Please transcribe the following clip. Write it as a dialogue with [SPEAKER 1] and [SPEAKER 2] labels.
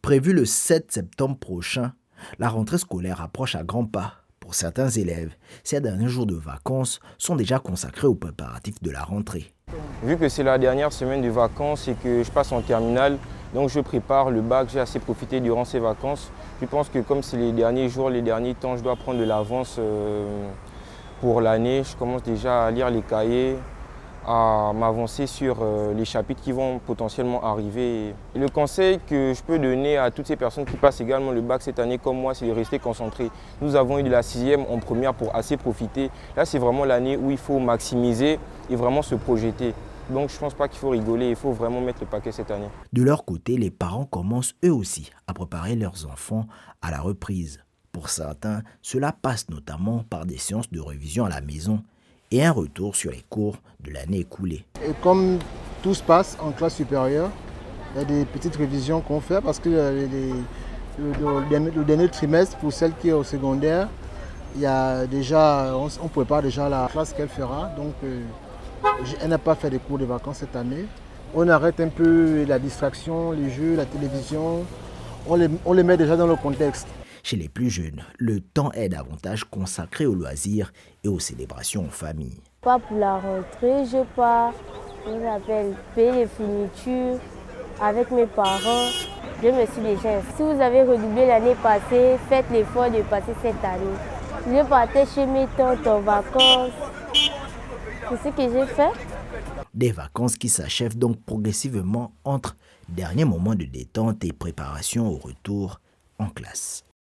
[SPEAKER 1] Prévu le 7 septembre prochain, la rentrée scolaire approche à grands pas. Pour certains élèves, ces derniers jours de vacances sont déjà consacrés aux préparatifs de la rentrée.
[SPEAKER 2] Vu que c'est la dernière semaine de vacances et que je passe en terminale, donc je prépare le bac, j'ai assez profité durant ces vacances. Je pense que comme c'est les derniers jours, les derniers temps, je dois prendre de l'avance pour l'année. Je commence déjà à lire les cahiers, à m'avancer sur les chapitres qui vont potentiellement arriver. Et le conseil que je peux donner à toutes ces personnes qui passent également le bac cette année comme moi, c'est de rester concentré. Nous avons eu de la 6e en première pour assez profiter. Là, c'est vraiment l'année où il faut maximiser et vraiment se projeter. Donc je ne pense pas qu'il faut rigoler, il faut vraiment mettre le paquet cette année.
[SPEAKER 1] De leur côté, les parents commencent eux aussi à préparer leurs enfants à la reprise. Pour certains, cela passe notamment par des séances de révision à la maison et un retour sur les cours de l'année écoulée.
[SPEAKER 3] Et comme tout se passe en classe supérieure, il y a des petites révisions qu'on fait parce que le dernier trimestre, pour celle qui est au secondaire, il y a déjà, on prépare déjà la classe qu'elle fera. Donc, elle n'a pas fait de cours de vacances cette année. On arrête un peu la distraction, les jeux, la télévision. On les met déjà dans le contexte.
[SPEAKER 1] Chez les plus jeunes, le temps est davantage consacré aux loisirs et aux célébrations en famille.
[SPEAKER 4] Pas pour la rentrée, je pars, payer les fournitures avec mes parents. Je me suis déjà inscrite. Si vous avez redoublé l'année passée, faites l'effort de passer cette année. Je partais chez mes tantes en vacances. C'est ce que j'ai fait.
[SPEAKER 1] Des vacances qui s'achèvent donc progressivement entre derniers moments de détente et préparation au retour en classe.